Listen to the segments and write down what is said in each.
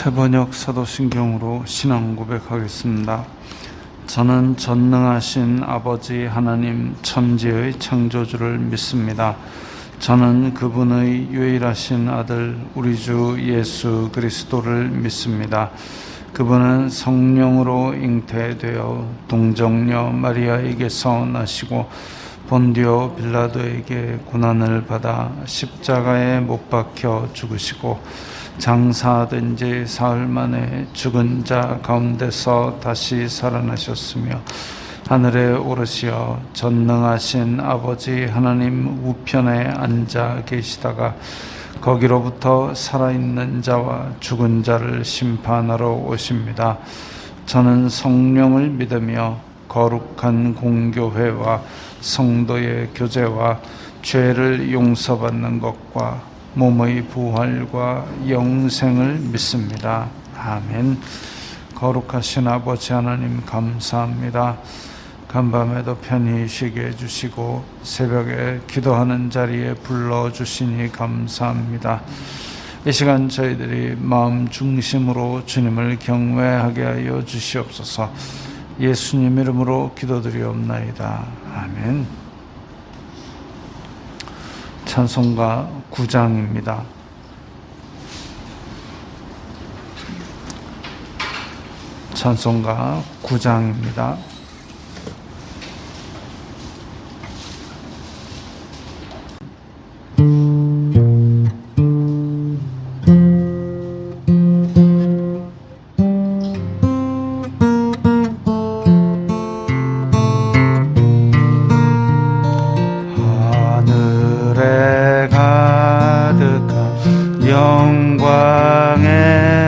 새번역 사도신경으로 신앙 고백하겠습니다. 저는 전능하신 아버지 하나님 천지의 창조주를 믿습니다. 저는 그분의 유일하신 아들 우리 주 예수 그리스도를 믿습니다. 그분은 성령으로 잉태되어 동정녀 마리아에게서 나시고 본디오 빌라도에게 고난을 받아 십자가에 못 박혀 죽으시고 장사된 지 사흘 만에 죽은 자 가운데서 다시 살아나셨으며 하늘에 오르시어 전능하신 아버지 하나님 우편에 앉아 계시다가 거기로부터 살아있는 자와 죽은 자를 심판하러 오십니다. 저는 성령을 믿으며 거룩한 공교회와 성도의 교제와 죄를 용서받는 것과 몸의 부활과 영생을 믿습니다. 아멘. 거룩하신 아버지 하나님 감사합니다. 간밤에도 편히 쉬게 해주시고 새벽에 기도하는 자리에 불러주시니 감사합니다. 이 시간 저희들이 마음 중심으로 주님을 경외하게 하여 주시옵소서. 예수님 이름으로 기도드리옵나이다. 아멘. 찬송가 9장입니다. 찬송가 9장입니다. 영광의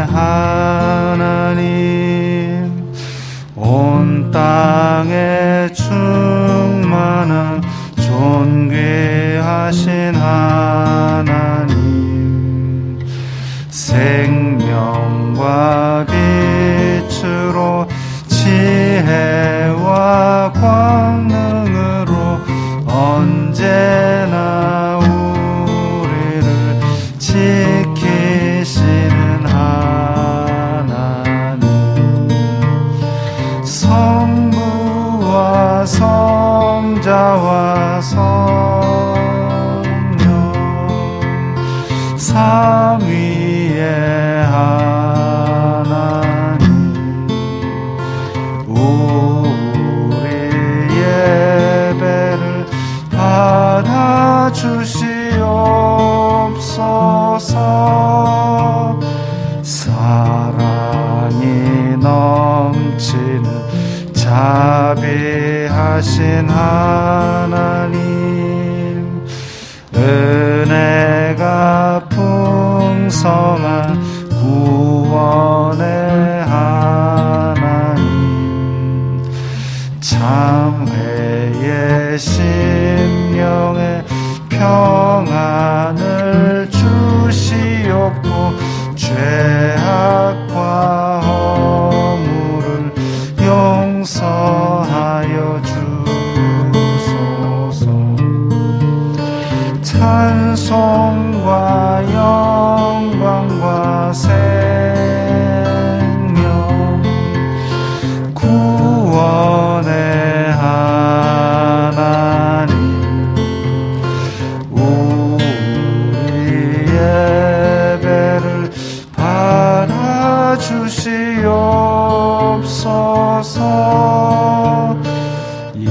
하나님 온 땅에 충만한 존귀하신 하나님 생명과 빛으로 지혜와 권능으로 언제나 지키시는 하나님 성부와 성자와 성령 삼위의 하나님 우리 예배를 받아주시옵소서. 사랑이 넘치는 자비하신 하나님 은혜가 풍성한 구원의 하나님 참회의 심령에 평안을 주시옵고 죄악과 허물을 용서하여 주소서. 찬송과 영광과 생명 구원의 하나님 우리 예배를 받아주시옵소서.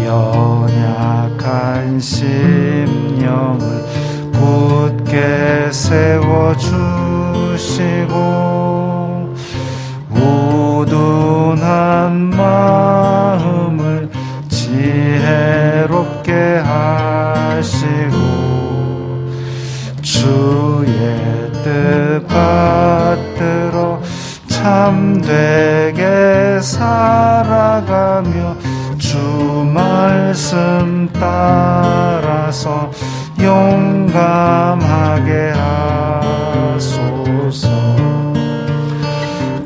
연약한 심령을 굳게 세워주시고 우둔한 마음을 지혜롭게 하시고 주의 뜻 받들어 참되게 살아가며 주 말씀 따라서 용감하게 하소서.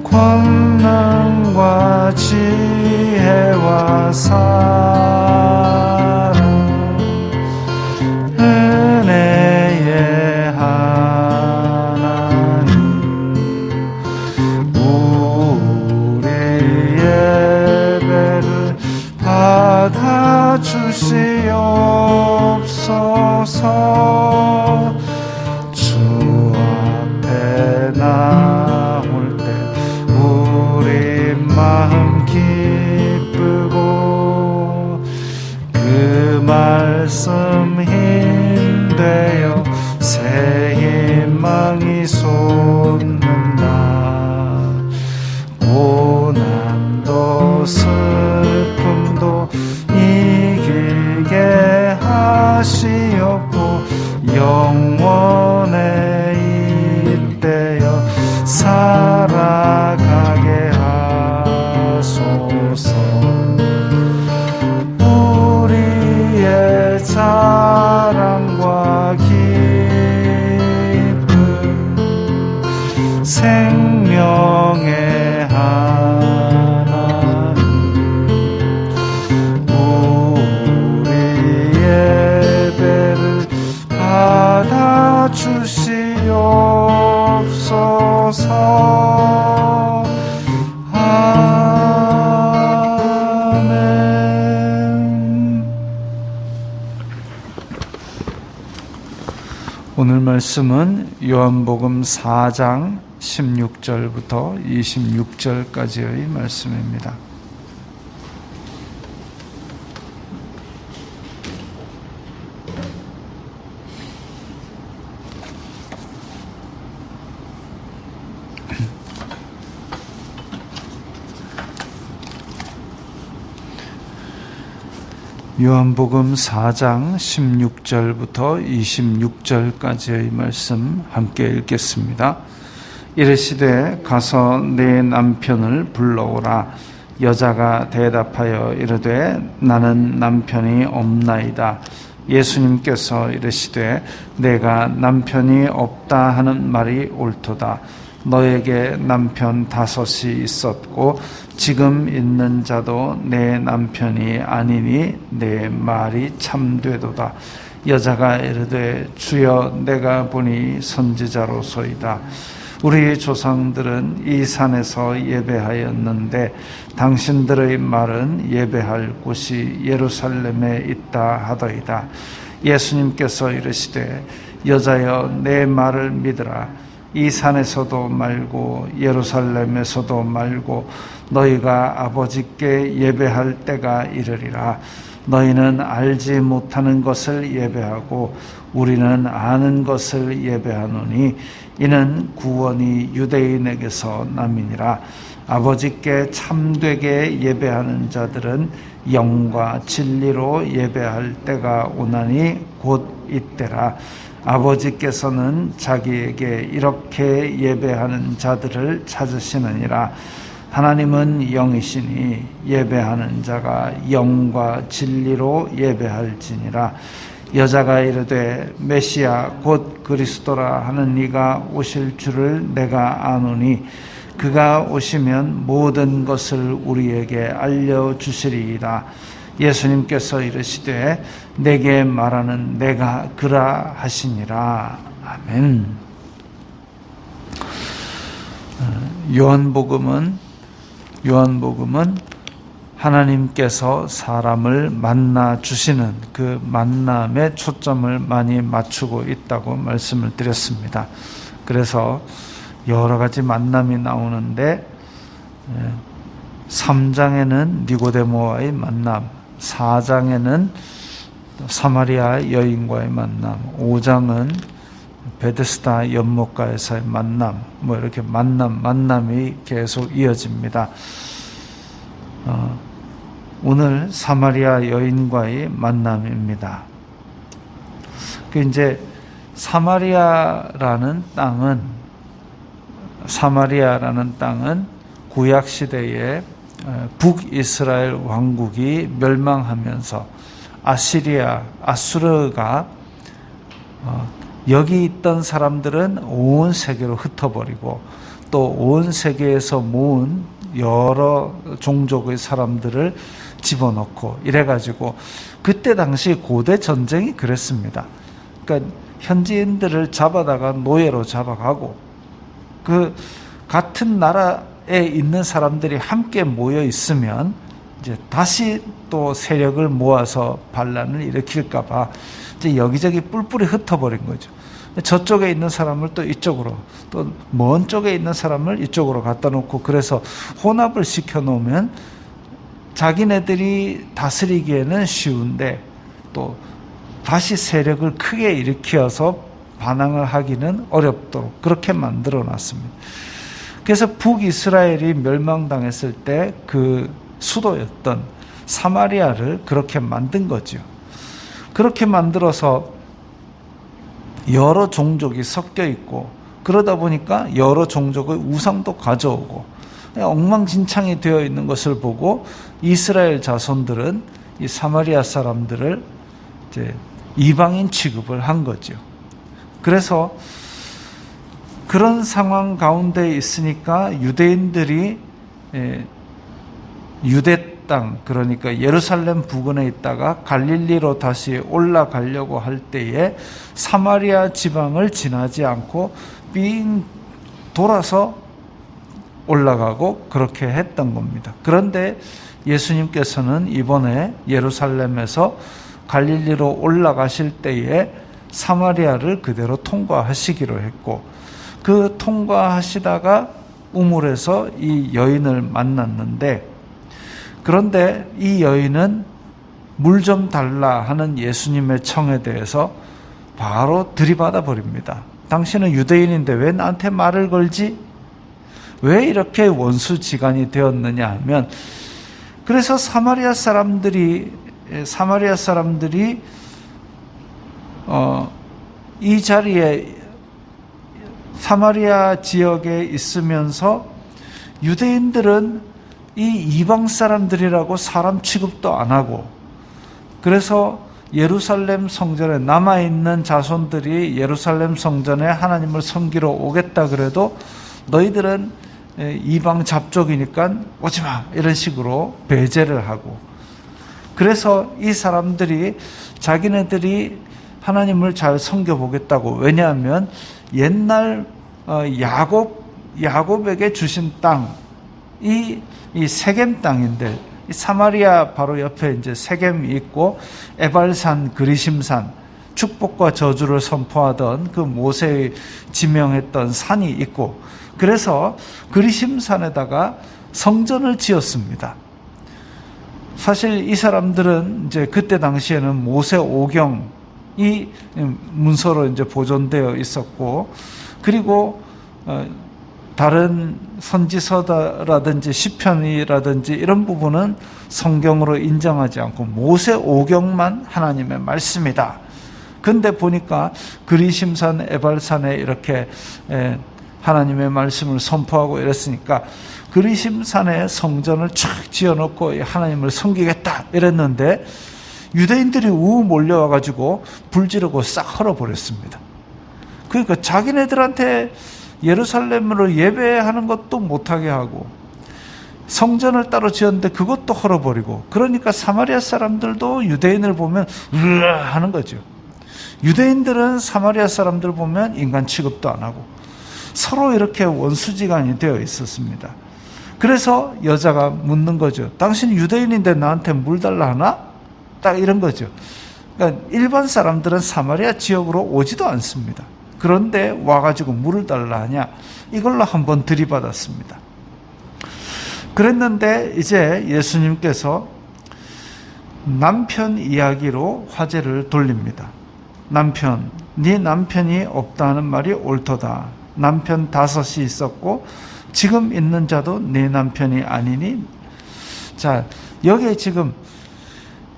권능과 지혜와 사랑 은혜의 하나님 하소서. 주 앞에 나올 때 우리 마음 기쁘고 그 말씀 힘되어 새 희망이 솟는다. 고난도 슬픔도 이기게 하시옵고 영원에 잇대어 살아가게 하소서. 우리의 자랑과 기쁨 생명의 하나님 우리 예배를 받아주시옵소서. 아멘. 오늘 말씀은 요한복음 4장 16절부터 26절까지의 말씀입니다. 요한복음 4장 16절부터 26절까지의 말씀 함께 읽겠습니다. 이르시되 가서 내 남편을 불러오라. 여자가 대답하여 이르되 나는 남편이 없나이다. 예수님께서 이르시되 내가 남편이 없다 하는 말이 옳도다. 너에게 남편 5이 있었고 지금 있는 자도 내 남편이 아니니 내 말이 참되도다. 여자가 이르되 주여 내가 보니 선지자로소이다. 우리 조상들은 이 산에서 예배하였는데 당신들의 말은 예배할 곳이 예루살렘에 있다 하더이다. 예수님께서 이르시되 여자여 내 말을 믿으라. 이 산에서도 말고 예루살렘에서도 말고 너희가 아버지께 예배할 때가 이르리라. 너희는 알지 못하는 것을 예배하고 우리는 아는 것을 예배하노니 이는 구원이 유대인에게서 남이니라. 아버지께 참되게 예배하는 자들은 영과 진리로 예배할 때가 오나니 곧 이때라. 아버지께서는 자기에게 이렇게 예배하는 자들을 찾으시느니라. 하나님은 영이시니 예배하는 자가 영과 진리로 예배할지니라. 여자가 이르되 메시아 곧 그리스도라 하는 이가 오실 줄을 내가 아노니 그가 오시면 모든 것을 우리에게 알려주시리이다. 예수님께서 이르시되 내게 말하는 내가 그라 하시니라. 아멘. 요한복음은 하나님께서 사람을 만나 주시는 그 만남에 초점을 많이 맞추고 있다고 말씀을 드렸습니다. 그래서 여러 가지 만남이 나오는데 3장에는 니고데모와의 만남, 4장에는 사마리아 여인과의 만남, 5장은 베데스다 연못가에서의 만남, 이렇게 만남이 계속 이어집니다. 오늘 사마리아 여인과의 만남입니다. 이제 사마리아라는 땅은 구약 시대에 북이스라엘 왕국이 멸망하면서 아수르가 여기 있던 사람들은 온 세계로 흩어버리고 또 온 세계에서 모은 여러 종족의 사람들을 집어넣고 이래가지고 그때 당시 고대 전쟁이 그랬습니다. 그러니까 현지인들을 잡아다가 노예로 잡아가고 그 같은 나라에 있는 사람들이 함께 모여 있으면 이제 다시 또 세력을 모아서 반란을 일으킬까봐 이제 여기저기 뿔뿔이 흩어버린 거죠. 저쪽에 있는 사람을 또 이쪽으로, 또 먼 쪽에 있는 사람을 이쪽으로 갖다 놓고, 그래서 혼합을 시켜 놓으면 자기네들이 다스리기에는 쉬운데 또 다시 세력을 크게 일으켜서 반항을 하기는 어렵도록 그렇게 만들어 놨습니다. 그래서 북이스라엘이 멸망당했을 때 그 수도였던 사마리아를 그렇게 만든 거죠. 그렇게 만들어서 여러 종족이 섞여 있고, 그러다 보니까 여러 종족의 우상도 가져오고 엉망진창이 되어 있는 것을 보고 이스라엘 자손들은 이 사마리아 사람들을 이제 이방인 취급을 한 거죠. 그래서 그런 상황 가운데 있으니까 유대인들이 유대 땅, 그러니까 예루살렘 부근에 있다가 갈릴리로 다시 올라가려고 할 때에 사마리아 지방을 지나지 않고 삥 돌아서 올라가고 그렇게 했던 겁니다. 그런데 예수님께서는 이번에 예루살렘에서 갈릴리로 올라가실 때에 사마리아를 그대로 통과하시기로 했고, 그 통과하시다가 우물에서 이 여인을 만났는데, 그런데 이 여인은 물 좀 달라 하는 예수님의 청에 대해서 바로 들이받아 버립니다. 당신은 유대인인데 왜 나한테 말을 걸지? 왜 이렇게 원수지간이 되었느냐 하면, 그래서 사마리아 사람들이 이 자리에 사마리아 지역에 있으면서 유대인들은 이 이방 사람들이라고 사람 취급도 안 하고, 그래서 예루살렘 성전에 남아있는 자손들이 예루살렘 성전에 하나님을 섬기러 오겠다 그래도 너희들은 이방 잡족이니까 오지마, 이런 식으로 배제를 하고, 그래서 이 사람들이 자기네들이 하나님을 잘 섬겨보겠다고, 왜냐하면 옛날 야곱에게 주신 땅, 이 세겜 땅인데, 이 사마리아 바로 옆에 이제 세겜이 있고 에발산, 그리심산, 축복과 저주를 선포하던 그 모세의 지명했던 산이 있고, 그래서 그리심산에다가 성전을 지었습니다. 사실 이 사람들은 이제 그때 당시에는 모세 오경이 문서로 이제 보존되어 있었고, 그리고 다른 선지서라든지 시편이라든지 이런 부분은 성경으로 인정하지 않고 모세 오경만 하나님의 말씀이다. 근데 보니까 그리심산, 에발산에 이렇게 하나님의 말씀을 선포하고 이랬으니까 그리심산에 성전을 쫙 지어놓고 하나님을 섬기겠다 이랬는데, 유대인들이 몰려와가지고 불 지르고 싹 헐어버렸습니다. 그러니까 자기네들한테 예루살렘으로 예배하는 것도 못하게 하고, 성전을 따로 지었는데 그것도 헐어버리고, 그러니까 사마리아 사람들도 유대인을 보면 으아 하는 거죠. 유대인들은 사마리아 사람들 보면 인간 취급도 안 하고 서로 이렇게 원수지간이 되어 있었습니다. 그래서 여자가 묻는 거죠. 당신 유대인인데 나한테 물 달라 하나? 딱 이런 거죠. 그러니까 일반 사람들은 사마리아 지역으로 오지도 않습니다. 그런데 와가지고 물을 달라 하냐? 이걸로 한번 들이받았습니다. 그랬는데 이제 예수님께서 남편 이야기로 화제를 돌립니다. 남편, 네 남편이 없다 하는 말이 옳도다. 남편 5이 있었고 지금 있는 자도 네 남편이 아니니. 자, 여기에 지금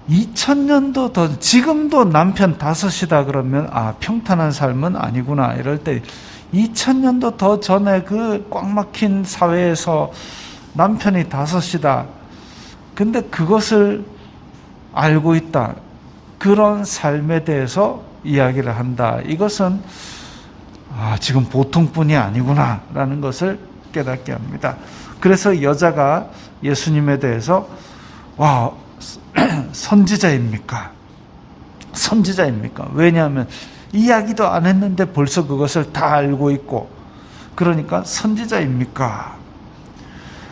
2000년도 더, 지금도 남편 5이다 그러면 평탄한 삶은 아니구나 이럴 때, 2000년도 더 전에 그 꽉 막힌 사회에서 남편이 5이다. 근데 그것을 알고 있다. 그런 삶에 대해서 이야기를 한다. 이것은 지금 보통뿐이 아니구나 라는 것을 깨닫게 합니다. 그래서 여자가 예수님에 대해서 선지자입니까? 선지자입니까? 왜냐하면 이야기도 안 했는데 벌써 그것을 다 알고 있고, 그러니까 선지자입니까?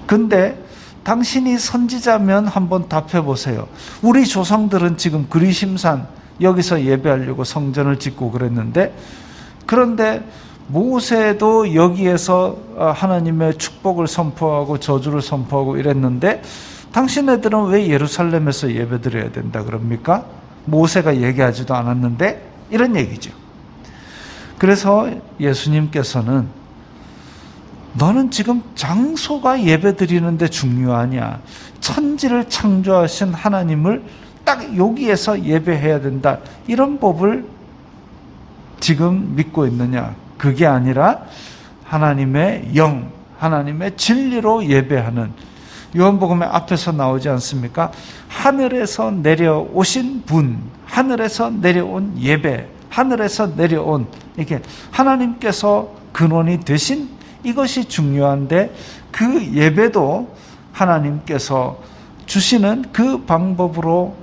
근데 당신이 선지자면 한번 답해 보세요. 우리 조상들은 지금 그리심산 여기서 예배하려고 성전을 짓고 그랬는데, 그런데 모세도 여기에서 하나님의 축복을 선포하고 저주를 선포하고 이랬는데 당신네들은 왜 예루살렘에서 예배드려야 된다 그럽니까? 모세가 얘기하지도 않았는데, 이런 얘기죠. 그래서 예수님께서는 너는 지금 장소가 예배드리는데 중요하냐? 천지를 창조하신 하나님을 딱 여기에서 예배해야 된다, 이런 법을 지금 믿고 있느냐? 그게 아니라 하나님의 영, 하나님의 진리로 예배하는, 요한복음의 앞에서 나오지 않습니까? 하늘에서 내려오신 분, 하늘에서 내려온 예배, 하늘에서 내려온, 이렇게 하나님께서 근원이 되신 이것이 중요한데, 그 예배도 하나님께서 주시는 그 방법으로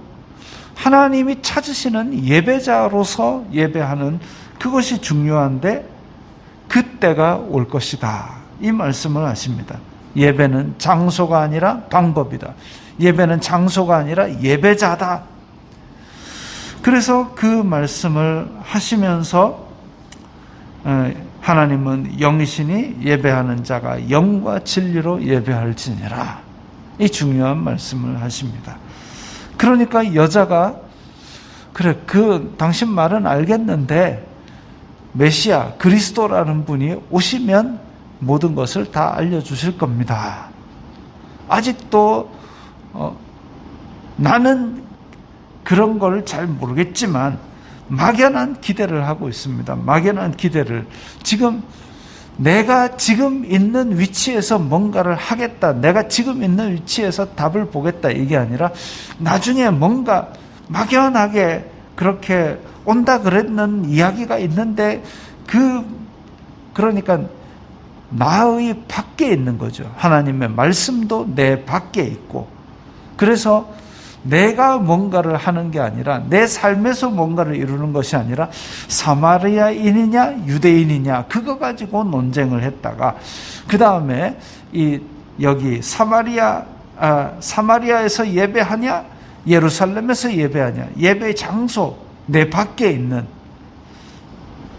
하나님이 찾으시는 예배자로서 예배하는 그것이 중요한데, 그때가 올 것이다, 이 말씀을 하십니다. 예배는 장소가 아니라 방법이다. 예배는 장소가 아니라 예배자다. 그래서 그 말씀을 하시면서 하나님은 영이시니 예배하는 자가 영과 진리로 예배할지니라, 이 중요한 말씀을 하십니다. 그러니까 여자가 그래, 당신 말은 알겠는데 메시아 그리스도라는 분이 오시면 모든 것을 다 알려주실 겁니다. 아직도 나는 그런 걸 잘 모르겠지만 막연한 기대를 하고 있습니다. 막연한 기대를. 지금 내가 지금 있는 위치에서 뭔가를 하겠다, 내가 지금 있는 위치에서 답을 보겠다, 이게 아니라 나중에 뭔가 막연하게 그렇게 온다 그랬는 이야기가 있는데, 그러니까 나의 밖에 있는 거죠. 하나님의 말씀도 내 밖에 있고, 그래서 내가 뭔가를 하는 게 아니라, 내 삶에서 뭔가를 이루는 것이 아니라 사마리아인이냐 유대인이냐 그거 가지고 논쟁을 했다가, 그 다음에 여기 사마리아에서 예배하냐 예루살렘에서 예배하냐, 예배의 장소 내 밖에 있는,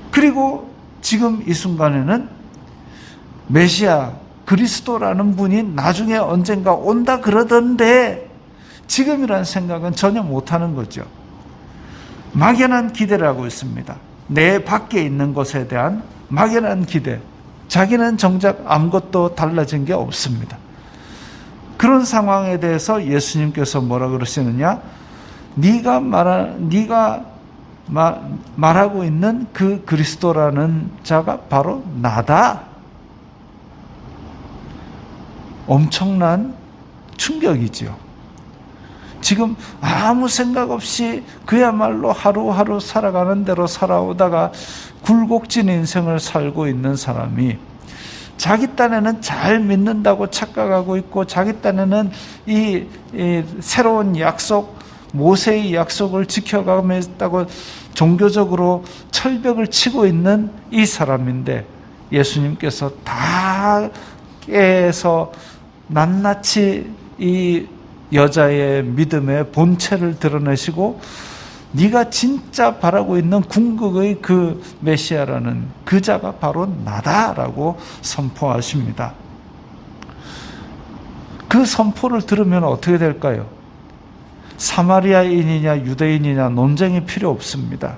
그리고 지금 이 순간에는 메시아 그리스도라는 분이 나중에 언젠가 온다 그러던데 지금이라는 생각은 전혀 못하는 거죠. 막연한 기대를 하고 있습니다. 내 밖에 있는 것에 대한 막연한 기대. 자기는 정작 아무것도 달라진 게 없습니다. 그런 상황에 대해서 예수님께서 뭐라 그러시느냐? 네가 말하고 있는 그 그리스도라는 자가 바로 나다. 엄청난 충격이지요. 지금 아무 생각 없이 그야말로 하루하루 살아가는 대로 살아오다가 굴곡진 인생을 살고 있는 사람이 자기 딴에는 잘 믿는다고 착각하고 있고, 자기 딴에는 이 새로운 약속, 모세의 약속을 지켜가며 있다고 종교적으로 철벽을 치고 있는 이 사람인데, 예수님께서 다 깨서 낱낱이 이 여자의 믿음의 본체를 드러내시고, 네가 진짜 바라고 있는 궁극의 그 메시아라는 그 자가 바로 나다라고 선포하십니다. 그 선포를 들으면 어떻게 될까요? 사마리아인이냐 유대인이냐 논쟁이 필요 없습니다.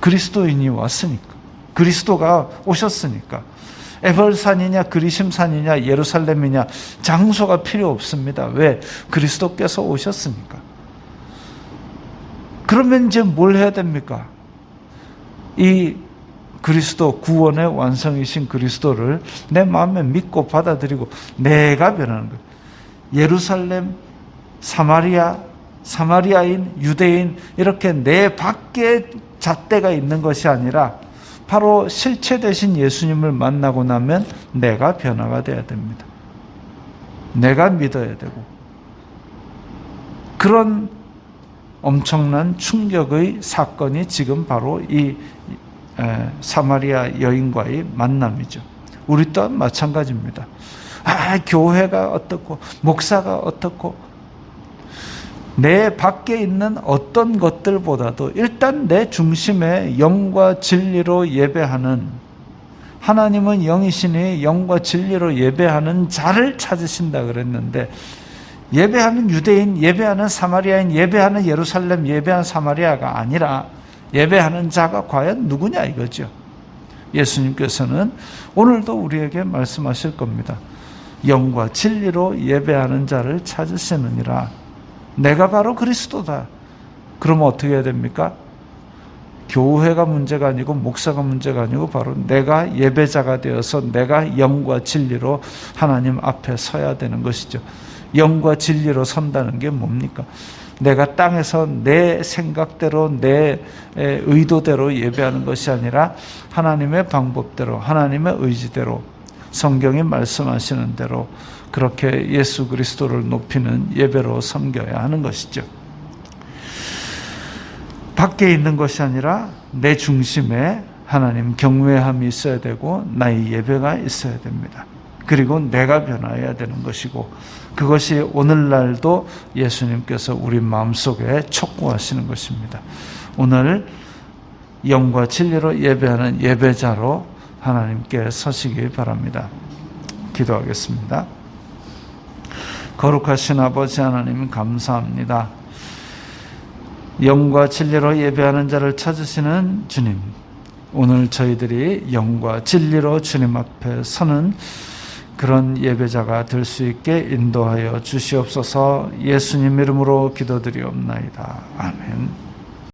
그리스도인이 왔으니까, 그리스도가 오셨으니까. 에벌산이냐 그리심산이냐 예루살렘이냐 장소가 필요 없습니다. 왜? 그리스도께서 오셨으니까. 그러면 이제 뭘 해야 됩니까? 이 그리스도, 구원의 완성이신 그리스도를 내 마음에 믿고 받아들이고 내가 변하는 거예요. 예루살렘, 사마리아인, 유대인, 이렇게 내 밖에 잣대가 있는 것이 아니라 바로 실체 되신 예수님을 만나고 나면 내가 변화가 돼야 됩니다. 내가 믿어야 되고, 그런 엄청난 충격의 사건이 지금 바로 이 사마리아 여인과의 만남이죠. 우리 또한 마찬가지입니다. 교회가 어떻고 목사가 어떻고 내 밖에 있는 어떤 것들보다도 일단 내 중심에 영과 진리로 예배하는, 하나님은 영이시니 영과 진리로 예배하는 자를 찾으신다 그랬는데, 예배하는 유대인, 예배하는 사마리아인, 예배하는 예루살렘, 예배하는 사마리아가 아니라 예배하는 자가 과연 누구냐 이거죠. 예수님께서는 오늘도 우리에게 말씀하실 겁니다. 영과 진리로 예배하는 자를 찾으시느니라. 내가 바로 그리스도다. 그러면 어떻게 해야 됩니까? 교회가 문제가 아니고 목사가 문제가 아니고 바로 내가 예배자가 되어서 내가 영과 진리로 하나님 앞에 서야 되는 것이죠. 영과 진리로 선다는 게 뭡니까? 내가 땅에서 내 생각대로 내 의도대로 예배하는 것이 아니라 하나님의 방법대로, 하나님의 의지대로, 성경이 말씀하시는 대로 그렇게 예수 그리스도를 높이는 예배로 섬겨야 하는 것이죠. 밖에 있는 것이 아니라 내 중심에 하나님 경외함이 있어야 되고 나의 예배가 있어야 됩니다. 그리고 내가 변화해야 되는 것이고, 그것이 오늘날도 예수님께서 우리 마음속에 촉구하시는 것입니다. 오늘 영과 진리로 예배하는 예배자로 하나님께 서시기 바랍니다. 기도하겠습니다. 거룩하신 아버지 하나님, 감사합니다. 영과 진리로 예배하는 자를 찾으시는 주님, 오늘 저희들이 영과 진리로 주님 앞에 서는 그런 예배자가 될 수 있게 인도하여 주시옵소서. 예수님 이름으로 기도드리옵나이다. 아멘.